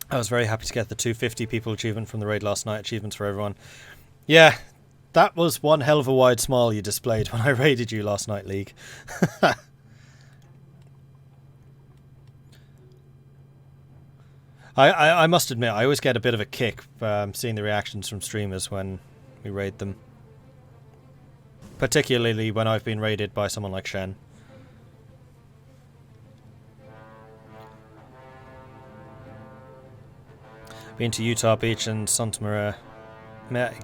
I was very happy to get the 250 people achievement from the raid last night. Achievements for everyone. Yeah, that was one hell of a wide smile you displayed when I raided you last night, League. I must admit, I always get a bit of a kick seeing the reactions from streamers when we raid them. Particularly when I've been raided by someone like Shen. Been to Utah Beach and Santa Maria,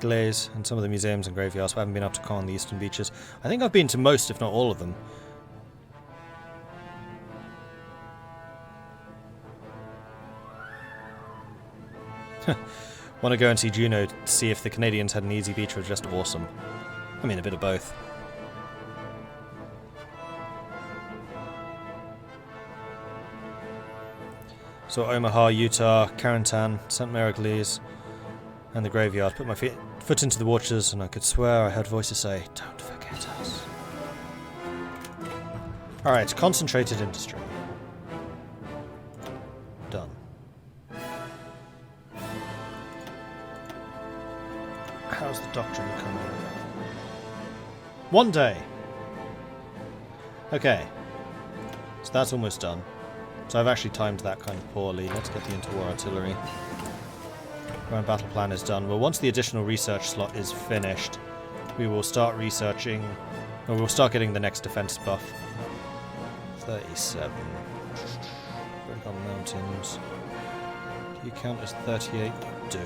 Glaze, and some of the museums and graveyards, but I haven't been up to con the eastern beaches. I think I've been to most, if not all of them. Want to go and see Juneau to see if the Canadians had an easy beach or just awesome. I mean, a bit of both. So Omaha, Utah, Carentan, St. Marigles, and the graveyard. Put my foot into the waters and I could swear I heard voices say, "Don't forget us." Alright, concentrated industry. Done. How's the doctrine coming? One day! Okay. So that's almost done. So I've actually timed that kind of poorly. Let's get the interwar artillery. Ground battle plan is done. Well, once the additional research slot is finished, we will start researching, or we'll start getting the next defense buff. 37. Redone Mountains. Do you count as 38? Do.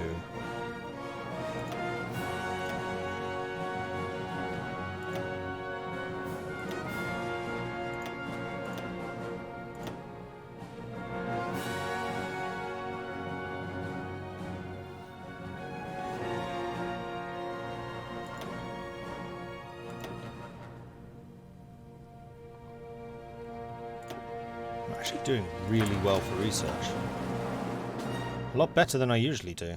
Actually doing really well for research. A lot better than I usually do.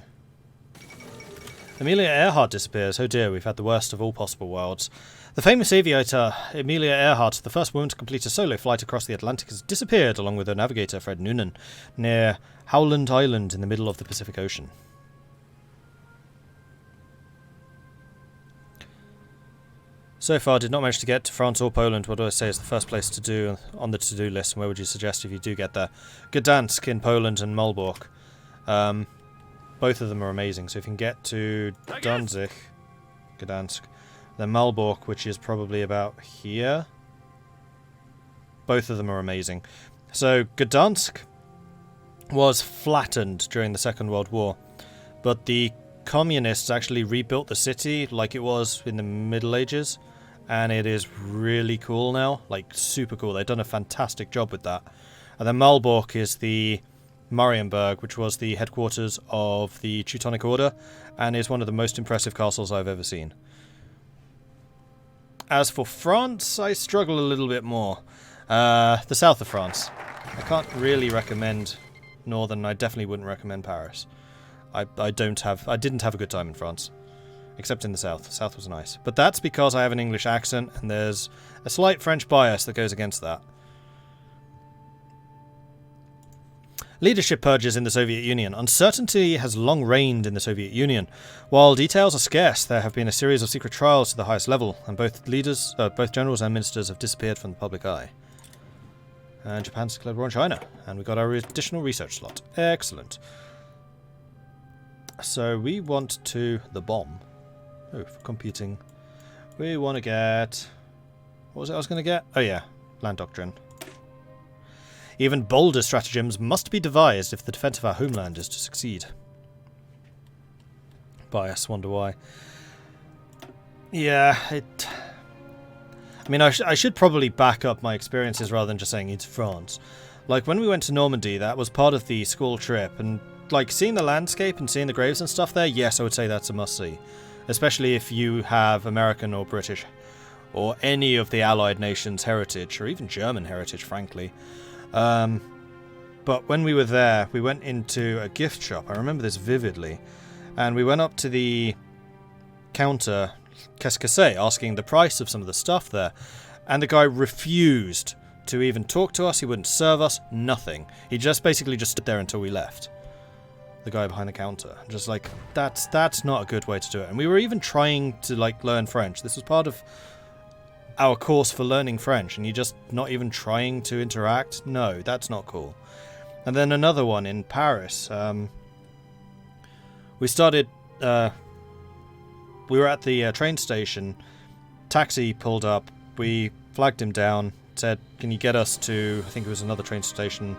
Amelia Earhart disappears. Oh dear, we've had the worst of all possible worlds. The famous aviator Amelia Earhart, the first woman to complete a solo flight across the Atlantic, has disappeared along with her navigator Fred Noonan near Howland Island in the middle of the Pacific Ocean. So far, did not manage to get to France or Poland. What do I say is the first place to do on the to-do list, and where would you suggest if you do get there? Gdansk in Poland and Malbork. Both of them are amazing, so if you can get to Danzig, Gdansk, then Malbork, which is probably about here. Both of them are amazing. So Gdansk was flattened during the Second World War, but the communists actually rebuilt the city like it was in the Middle Ages, and it is really cool now, like super cool. They've done a fantastic job with that. And then Malbork is the Marienburg, which was the headquarters of the Teutonic Order, and is one of the most impressive castles I've ever seen. As for France, I struggle a little bit more. The south of France. I can't really recommend northern. I definitely wouldn't recommend Paris. I didn't have a good time in France, except in the south. The south was nice, but that's because I have an English accent, and there's a slight French bias that goes against that. Leadership purges in the Soviet Union. Uncertainty has long reigned in the Soviet Union. While details are scarce, there have been a series of secret trials to the highest level, and both generals and ministers have disappeared from the public eye. And Japan's declared war on China, and we got our additional research slot. Excellent. So we want to the bomb. Oh, for computing. We want to get... What was it I was going to get? Oh yeah, land doctrine. Even bolder stratagems must be devised if the defense of our homeland is to succeed. Bias, wonder why. Yeah, it... I mean, I should probably back up my experiences rather than just saying it's France. Like, when we went to Normandy, that was part of the school trip, and like, seeing the landscape and seeing the graves and stuff there, yes, I would say that's a must-see. Especially if you have American or British, or any of the Allied nations' heritage, or even German heritage, frankly. But when we were there, we went into a gift shop. I remember this vividly. And we went up to the counter, qu'est-ce que c'est, asking the price of some of the stuff there. And the guy refused to even talk to us. He wouldn't serve us. Nothing. He just basically just stood there until we left. the guy behind the counter. Just like, that's not a good way to do it. And we were even trying to like learn French. This was part of our course for learning French, and you're just not even trying to interact? No, that's not cool. And then another one in Paris. We started... we were at the train station. Taxi pulled up. We flagged him down. Said, can you get us to... I think it was another train station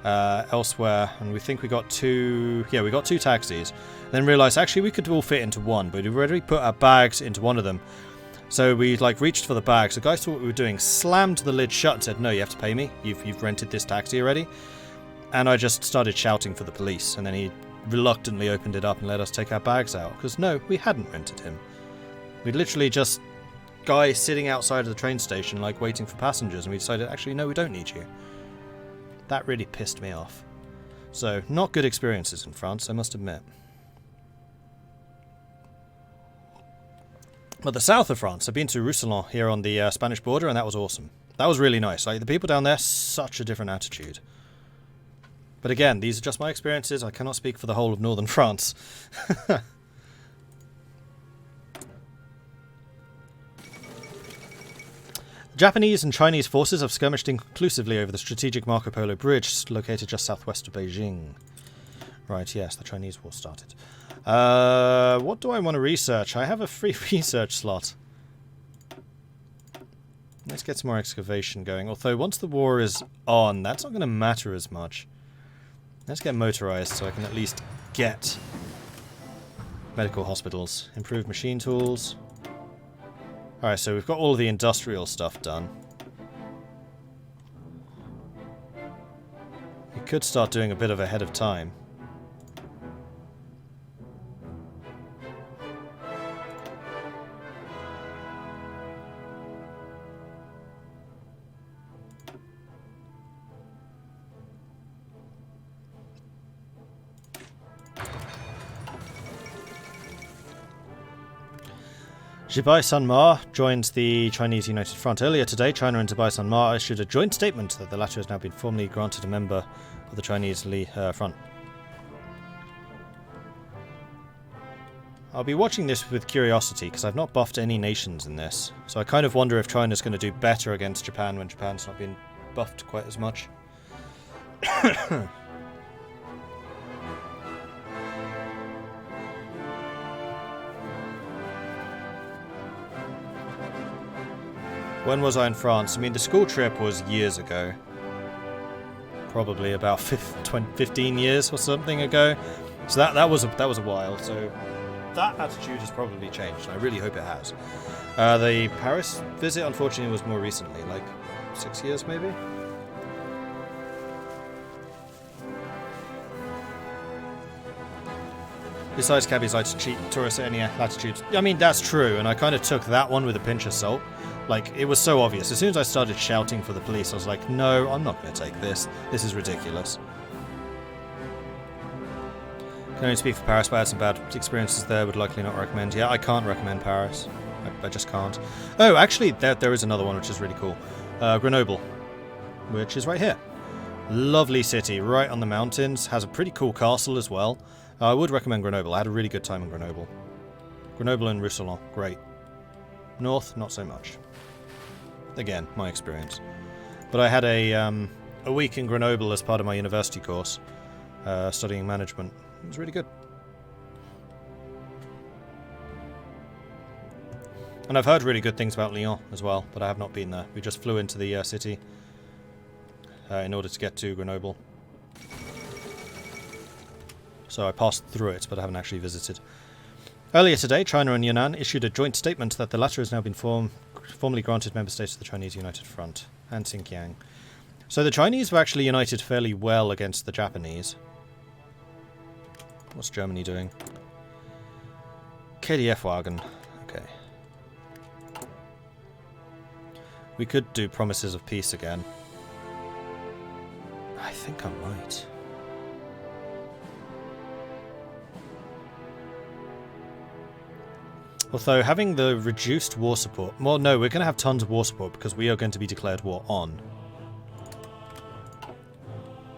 elsewhere. And we think we got two... Yeah, we got two taxis. Then realised, actually, we could all fit into one. But we'd already put our bags into one of them. So we like reached for the bags. The guy saw what we were doing, slammed the lid shut and said, no, you have to pay me. You've rented this taxi already. And I just started shouting for the police. And then he reluctantly opened it up and let us take our bags out. Because no, we hadn't rented him. We'd literally just... guy sitting outside of the train station like waiting for passengers. And we decided, actually, no, we don't need you. That really pissed me off. So, not good experiences in France, I must admit. But the south of France, I've been to Roussillon here on the Spanish border, and that was awesome. That was really nice. Like, the people down there, such a different attitude. But again, these are just my experiences. I cannot speak for the whole of northern France. Japanese and Chinese forces have skirmished inclusively over the strategic Marco Polo Bridge, located just southwest of Beijing. Right, yes, the Chinese war started. What do I want to research? I have a free research slot. Let's get some more excavation going. Although, once the war is on, that's not going to matter as much. Let's get motorized so I can at least get medical hospitals. Improved machine tools. Alright, so we've got all of the industrial stuff done. We could start doing a bit of ahead of time. Jibai Sanma joins the Chinese United Front. Earlier today, China and Jibai Sanma issued a joint statement that the latter has now been formally granted a member of the Chinese Front. I'll be watching this with curiosity because I've not buffed any nations in this. So I kind of wonder if China's going to do better against Japan when Japan's not been buffed quite as much. When was I in France? I mean, the school trip was years ago. Probably about 15 years or something ago. So that was a while. So that attitude has probably changed. I really hope it has. The Paris visit, unfortunately, was more recently, like 6 years maybe. Besides, cabbies like to cheat tourists at any latitudes. I mean, that's true, and I kind of took that one with a pinch of salt. Like, it was so obvious. As soon as I started shouting for the police, I was like, no, I'm not going to take this. This is ridiculous. Can only speak for Paris, but I had some bad experiences there. Would likely not recommend. Yeah, I can't recommend Paris. I just can't. Oh, actually, there is another one which is really cool. Grenoble, which is right here. Lovely city, right on the mountains. Has a pretty cool castle as well. I would recommend Grenoble. I had a really good time in Grenoble. Grenoble and Roussillon, great. North, not so much. Again, my experience. But I had a week in Grenoble as part of my university course, studying management. It was really good. And I've heard really good things about Lyon as well, but I have not been there. We just flew into the city in order to get to Grenoble. So I passed through it, but I haven't actually visited. Earlier today, China and Yunnan issued a joint statement that the latter has now been formally granted member states of the Chinese United Front and Xinjiang. So the Chinese have actually united fairly well against the Japanese. What's Germany doing? KDF wagon. Okay. We could do promises of peace again. I think I might. Although, having the reduced war support... Well, no, we're going to have tons of war support because we are going to be declared war on.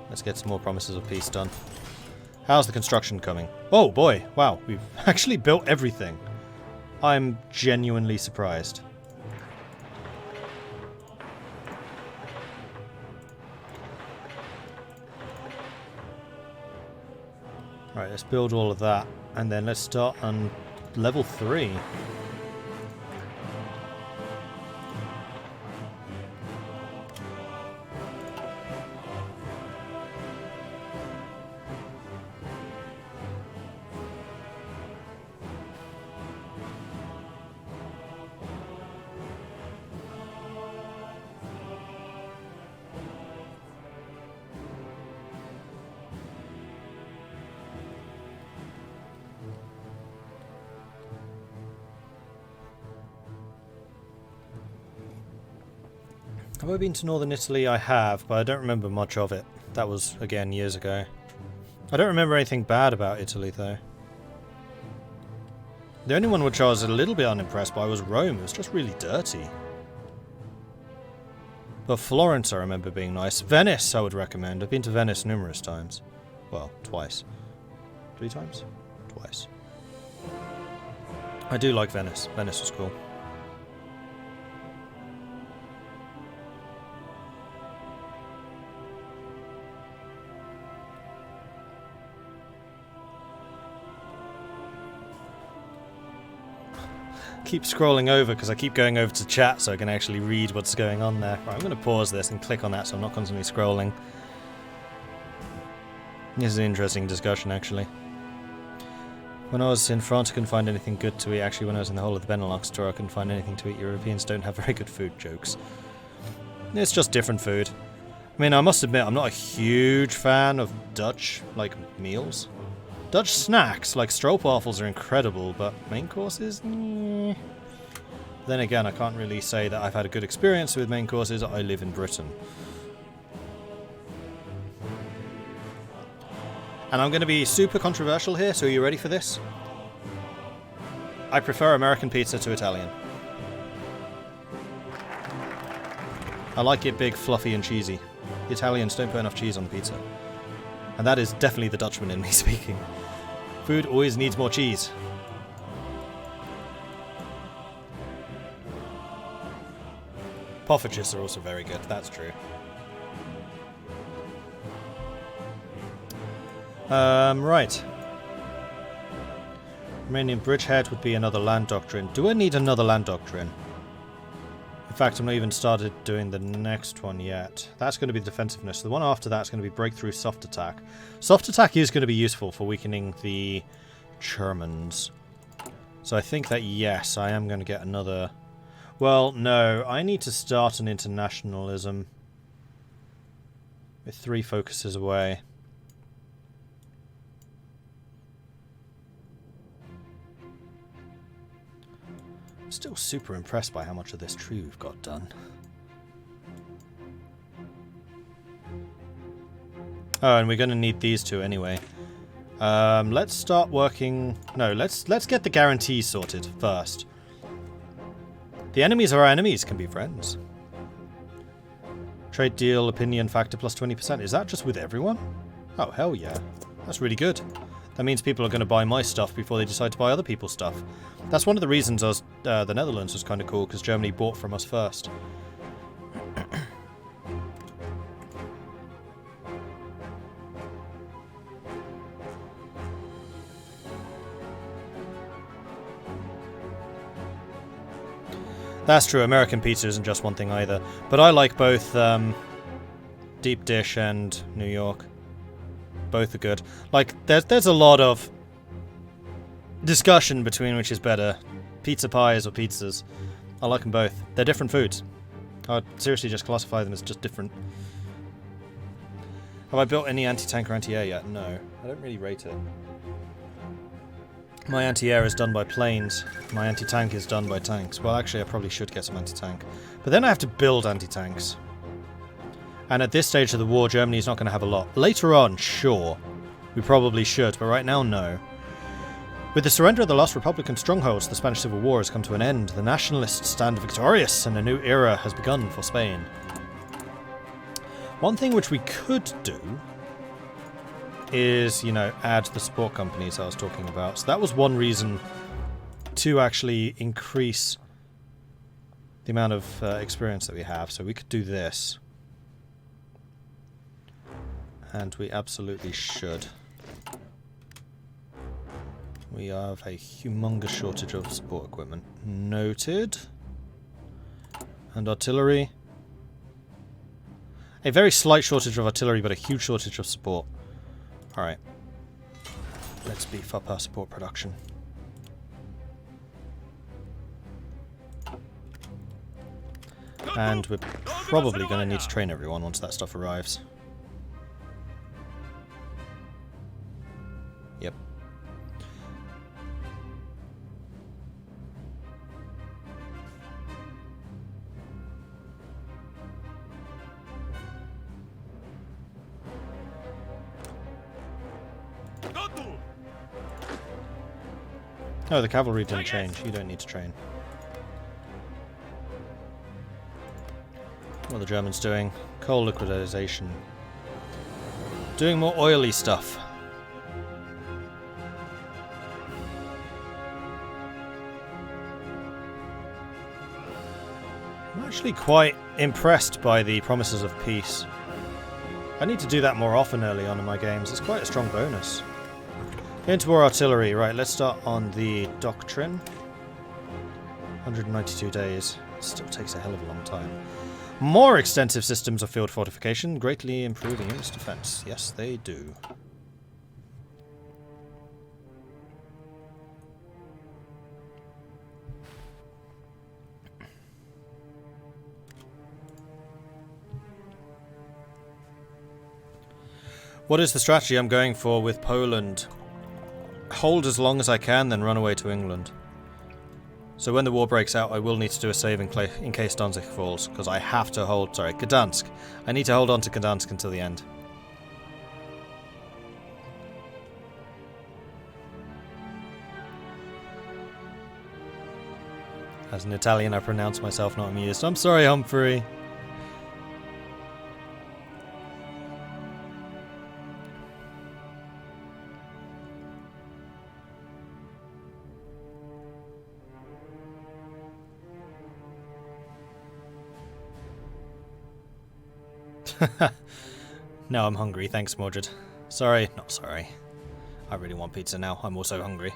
Let's get some more promises of peace done. How's the construction coming? Oh boy, wow, we've actually built everything. I'm genuinely surprised. Right, let's build all of that, and then let's start on level 3. Have I been to northern Italy? I have, but I don't remember much of it. That was, again, years ago. I don't remember anything bad about Italy, though. The only one which I was a little bit unimpressed by was Rome. It was just really dirty. But Florence I remember being nice. Venice I would recommend. I've been to Venice numerous times. Well, twice. 3 times? Twice. I do like Venice. Venice was cool. Keep scrolling over because I keep going over to chat so I can actually read what's going on there. Right, I'm going to pause this and click on that so I'm not constantly scrolling. This is an interesting discussion, actually. When I was in France, I couldn't find anything good to eat. Actually, when I was in the whole of the Benelux tour, I couldn't find anything to eat. Europeans don't have very good food. Jokes. It's just different food. I mean, I must admit, I'm not a huge fan of Dutch, like, meals. Dutch snacks, like stroopwafels, are incredible, but main courses? Then again, I can't really say that I've had a good experience with main courses. I live in Britain. And I'm going to be super controversial here, so are you ready for this? I prefer American pizza to Italian. I like it big, fluffy, and cheesy. The Italians don't put enough cheese on the pizza. And that is definitely the Dutchman in me speaking. Food always needs more cheese. Poffertjes are also very good, that's true. Right. Romanian bridgehead would be another land doctrine. Do I need another land doctrine? In fact, I'm not even started doing the next one yet. That's going to be defensiveness. The one after that's going to be breakthrough soft attack. Soft attack is going to be useful for weakening the Germans. So I think that, yes, I am going to get another... Well, no, I need to start an internationalism. With 3 focuses away. Still super impressed by how much of this tree we've got done. Oh, and we're going to need these 2 anyway. Let's start working... No, let's get the guarantees sorted first. The enemies of our enemies can be friends. Trade deal, opinion factor plus 20%. Is that just with everyone? Oh, hell yeah. That's really good. That means people are going to buy my stuff before they decide to buy other people's stuff. That's one of the reasons the Netherlands was kind of cool, because Germany bought from us first. That's true, American pizza isn't just one thing either. But I like both deep dish and New York. Both are good. Like, there's a lot of discussion between which is better, pizza pies or pizzas. I like them both. They're different foods. I'd seriously just classify them as just different. Have I built any anti-tank or anti-air yet? No. I don't really rate it. My anti-air is done by planes. My anti-tank is done by tanks. Well, actually, I probably should get some anti-tank. But then I have to build anti-tanks. And at this stage of the war, Germany's not going to have a lot. Later on, sure. We probably should, but right now, no. With the surrender of the lost Republican strongholds, the Spanish Civil War has come to an end. The nationalists stand victorious, and a new era has begun for Spain. One thing which we could do is, you know, add the support companies I was talking about. So that was one reason to actually increase the amount of experience that we have. So we could do this. And we absolutely should. We have a humongous shortage of support equipment. Noted. And artillery. A very slight shortage of artillery, but a huge shortage of support. Alright. Let's beef up our support production. And we're probably going to need to train everyone once that stuff arrives. Yep. Oh, the cavalry didn't change. You don't need to train. What are the Germans doing? Coal liquidization. Doing more oily stuff. I'm actually quite impressed by the promises of peace. I need to do that more often early on in my games. It's quite a strong bonus. Into our artillery. Right, let's start on the doctrine. 192 days. Still takes a hell of a long time. More extensive systems of field fortification, greatly improving its defense. Yes, they do. What is the strategy I'm going for with Poland? Hold as long as I can, then run away to England. So when the war breaks out, I will need to do a save in case Danzig falls, because I have to hold... Sorry, Gdansk. I need to hold on to Gdansk until the end. As an Italian, I pronounce myself not amused. I'm sorry, Humphrey. No, I'm hungry. Thanks, Mordred. Sorry, not sorry. I really want pizza now. I'm also hungry.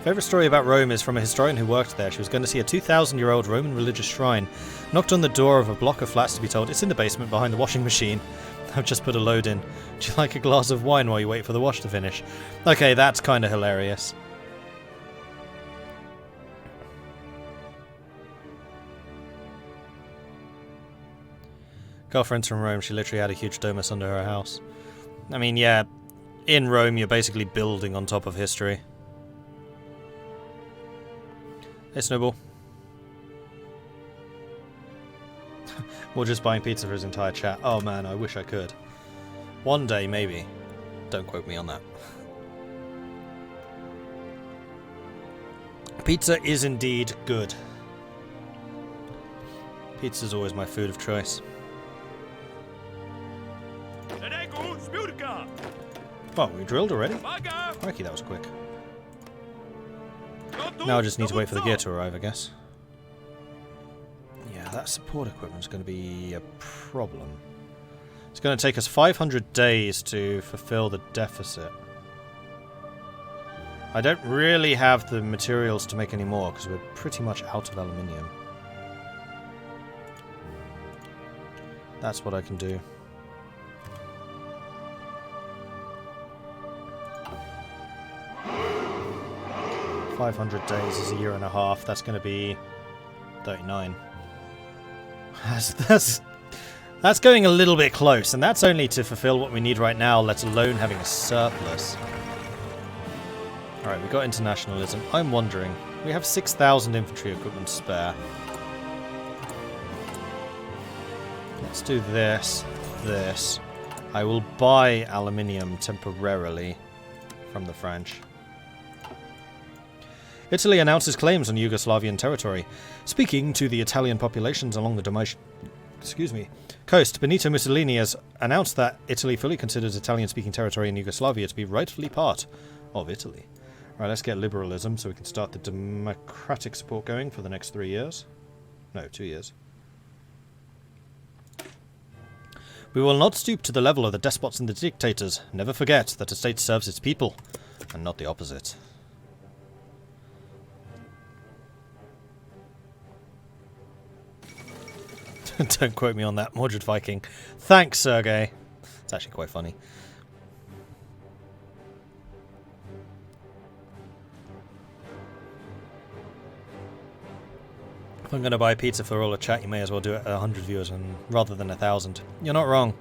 Favorite story about Rome is from a historian who worked there. She was going to see a 2,000-year-old Roman religious shrine. Knocked on the door of a block of flats to be told it's in the basement behind the washing machine. I've just put a load in. Do you like a glass of wine while you wait for the wash to finish? Okay, that's kind of hilarious. Girlfriend's from Rome. She literally had a huge domus under her house. I mean, yeah, in Rome you're basically building on top of history. Hey, Snowball. We're just buying pizza for his entire chat. Oh man, I wish I could. One day, maybe. Don't quote me on that. Pizza is indeed good. Pizza's always my food of choice. Oh, we drilled already? Crikey, that was quick. Now I just need to wait for the gear to arrive, I guess. Yeah, that support equipment's going to be a problem. It's going to take us 500 days to fulfill the deficit. I don't really have the materials to make any more, because we're pretty much out of aluminium. That's what I can do. 500 days is a year and a half. That's going to be 39. That's going a little bit close, and that's only to fulfill what we need right now, let alone having a surplus. Alright, we got internationalism. I'm wondering, we have 6,000 infantry equipment spare. Let's do this. I will buy aluminium temporarily from the French. Italy announces claims on Yugoslavian territory. Speaking to the Italian populations along the Dalmatian coast, Benito Mussolini has announced that Italy fully considers Italian-speaking territory in Yugoslavia to be rightfully part of Italy. Right, let's get liberalism so we can start the democratic support going for the next 3 years. No, 2 years. We will not stoop to the level of the despots and the dictators. Never forget that a state serves its people, and not the opposite. Don't quote me on that, Mordred Viking. Thanks, Sergey. It's actually quite funny. If I'm going to buy pizza for all the chat, you may as well do it at 100 viewers rather than 1,000. You're not wrong.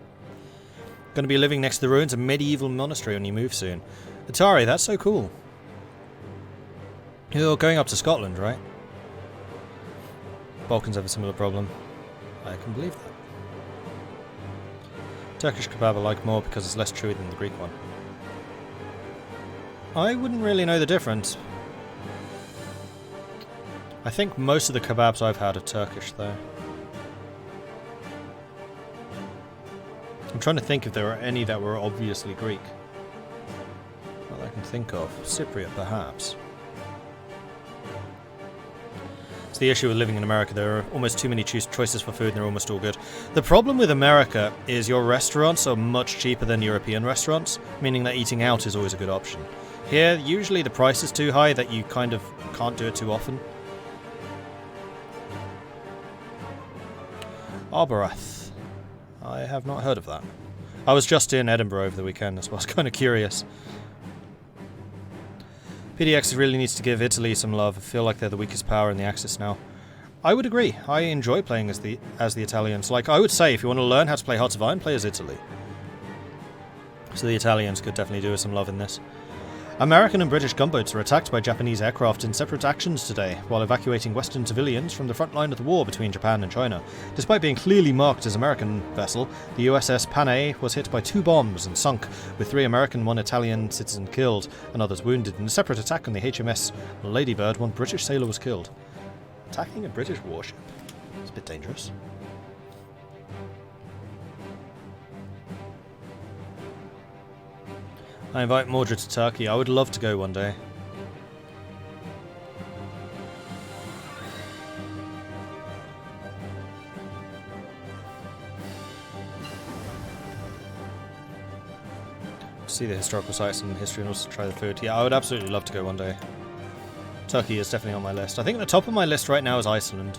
Going to be living next to the ruins of a medieval monastery when you move soon. Atari, that's so cool. You're going up to Scotland, right? Balkans have a similar problem. I can believe that. Turkish kebab I like more because it's less chewy than the Greek one. I wouldn't really know the difference. I think most of the kebabs I've had are Turkish, though. I'm trying to think if there are any that were obviously Greek. Well, I can think of. Cypriot, perhaps. It's the issue with living in America. There are almost too many choices for food and they're almost all good. The problem with America is your restaurants are much cheaper than European restaurants, meaning that eating out is always a good option. Here, usually the price is too high that you kind of can't do it too often. Arbarath. I have not heard of that. I was just in Edinburgh over the weekend, so I was kind of curious. PDX really needs to give Italy some love. I feel like they're the weakest power in the Axis now. I would agree. I enjoy playing as the Italians. Like, I would say, if you want to learn how to play Hearts of Iron, play as Italy. So the Italians could definitely do us some love in this. American and British gunboats were attacked by Japanese aircraft in separate actions today, while evacuating Western civilians from the front line of the war between Japan and China. Despite being clearly marked as American vessel, the USS Panay was hit by 2 bombs and sunk, with 3 American and 1 Italian citizen killed, and others wounded. In a separate attack on the HMS Ladybird, 1 British sailor was killed. Attacking a British warship? It's a bit dangerous. I invite Mordred to Turkey. I would love to go one day. See the historical sites and history and also try the food. Yeah, I would absolutely love to go one day. Turkey is definitely on my list. I think the top of my list right now is Iceland.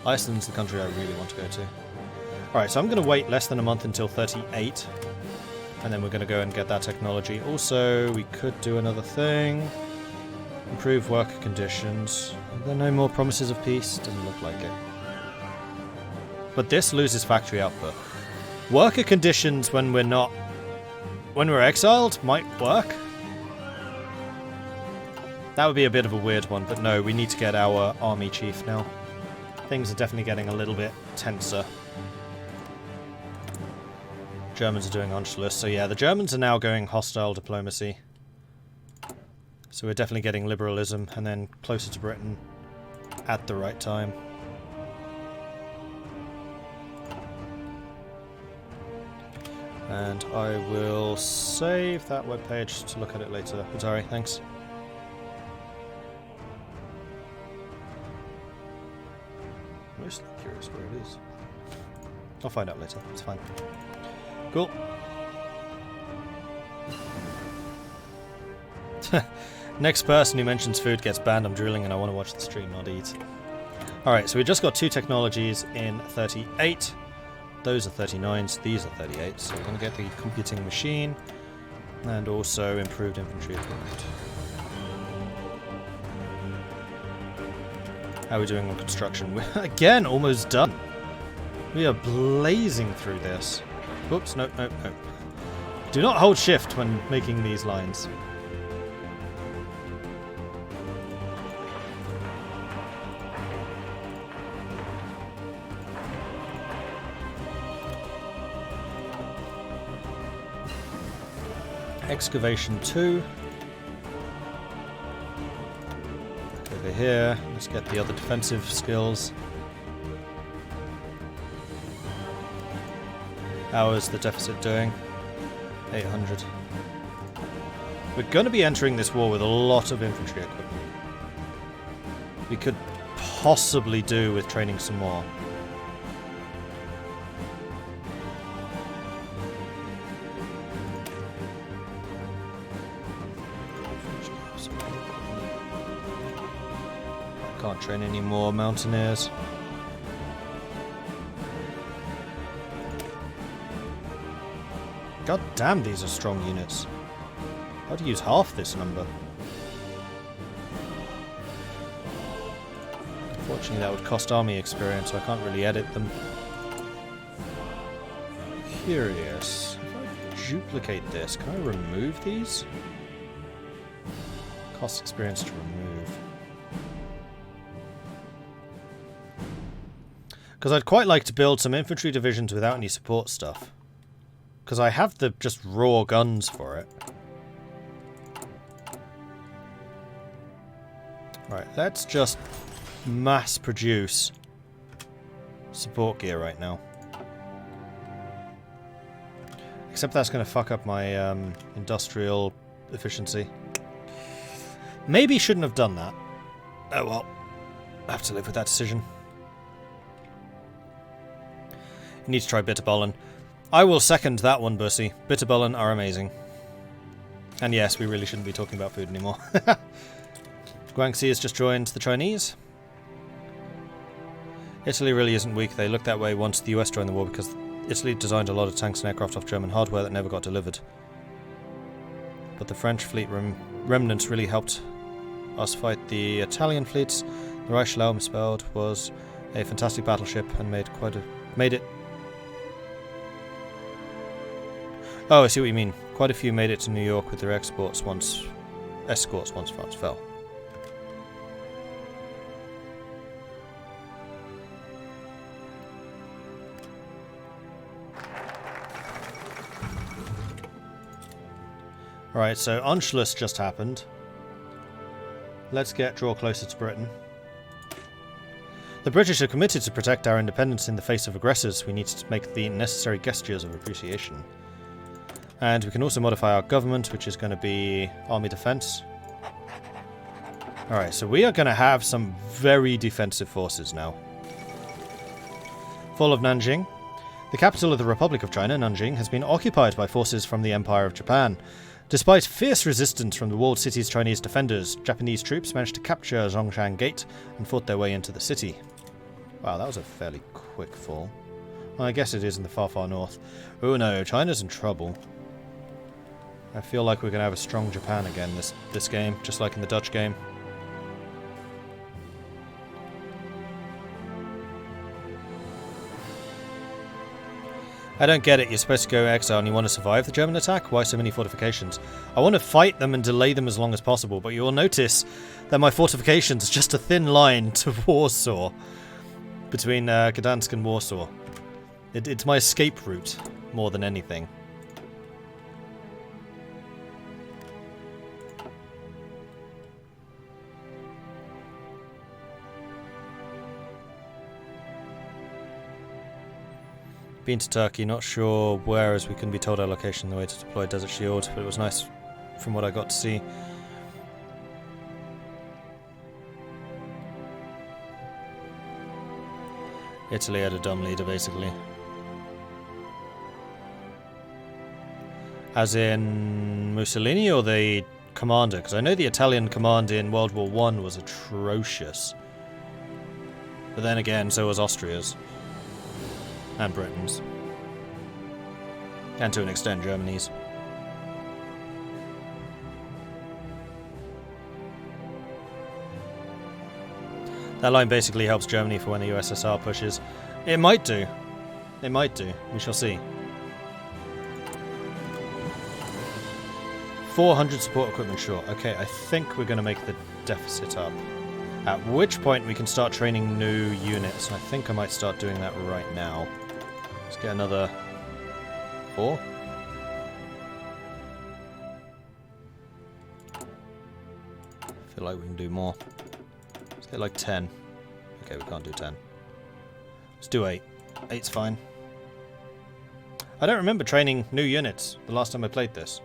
Iceland's the country I really want to go to. Alright, so I'm going to wait less than a month until 38. And then we're going to go and get that technology. Also, we could do another thing. Improve worker conditions. Are there no more promises of peace? Doesn't look like it. But this loses factory output. Worker conditions when we're exiled might work. That would be a bit of a weird one, but no, we need to get our army chief now. Things are definitely getting a little bit tenser. Germans are doing Anschluss, so yeah, the Germans are now going hostile diplomacy. So we're definitely getting liberalism, and then closer to Britain at the right time. And I will save that webpage to look at it later. Atari, thanks. Mostly curious where it is. I'll find out later, it's fine. Cool. Next person who mentions food gets banned. I'm drooling and I want to watch the stream, not eat. Alright, so we just got 2 technologies in 38. Those are 39s, these are 38. So we're going to get the computing machine and also improved infantry equipment. How are we doing on construction? We're again almost done. We are blazing through this. Oops, no. Do not hold shift when making these lines. Excavation 2. here. Let's get the other defensive skills. How is the deficit doing? 800. We're going to be entering this war with a lot of infantry equipment. We could possibly do with training some more. Can't train any more mountaineers. God damn, these are strong units. How to use half this number? Unfortunately, that would cost army experience, so I can't really edit them. Curious. If I duplicate this, can I remove these? Cost experience to remove. Because I'd quite like to build some infantry divisions without any support stuff. Because I have the just raw guns for it. Right, let's just mass produce support gear right now. Except that's going to fuck up my industrial efficiency. Maybe shouldn't have done that. Oh well, I have to live with that decision. You need to try bitterballen. I will second that one, Bussy. Bitterballen are amazing. And yes, we really shouldn't be talking about food anymore. Guangxi has just joined the Chinese. Italy really isn't weak. They looked that way once the US joined the war because Italy designed a lot of tanks and aircraft off German hardware that never got delivered. But the French fleet remnants really helped us fight the Italian fleets. The Reichslau, misspelled, was a fantastic battleship and made it. Oh, I see what you mean. Quite a few made it to New York with their escorts once France fell. Alright, so Anschluss just happened. Let's draw closer to Britain. The British are committed to protect our independence in the face of aggressors. We need to make the necessary gestures of appreciation. And we can also modify our government, which is going to be army defense. Alright, so we are going to have some very defensive forces now. Fall of Nanjing. The capital of the Republic of China, Nanjing, has been occupied by forces from the Empire of Japan. Despite fierce resistance from the walled city's Chinese defenders, Japanese troops managed to capture Zhongshan Gate and fought their way into the city. Wow, that was a fairly quick fall. Well, I guess it is in the far, far north. Oh no, China's in trouble. I feel like we're going to have a strong Japan again this game, just like in the Dutch game. I don't get it. You're supposed to go exile and you want to survive the German attack? Why so many fortifications? I want to fight them and delay them as long as possible, but you will notice that my fortifications are just a thin line to Warsaw. Between Gdansk and Warsaw. It's my escape route, more than anything. Been to Turkey, not sure where, as we couldn't be told our location, the way to deploy Desert Shield, but it was nice from what I got to see. Italy had a dumb leader, basically. As in Mussolini or the commander? Because I know the Italian command in World War I was atrocious. But then again, so was Austria's. And Britain's. And to an extent, Germany's. That line basically helps Germany for when the USSR pushes. It might do. It might do. We shall see. 400 support equipment short. Okay, I think we're going to make the deficit up. At which point we can start training new units. And I think I might start doing that right now. Let's get another 4. I feel like we can do more. Hit like 10. Okay, we can't do 10. Let's do 8. 8's fine. I don't remember training new units the last time I played this.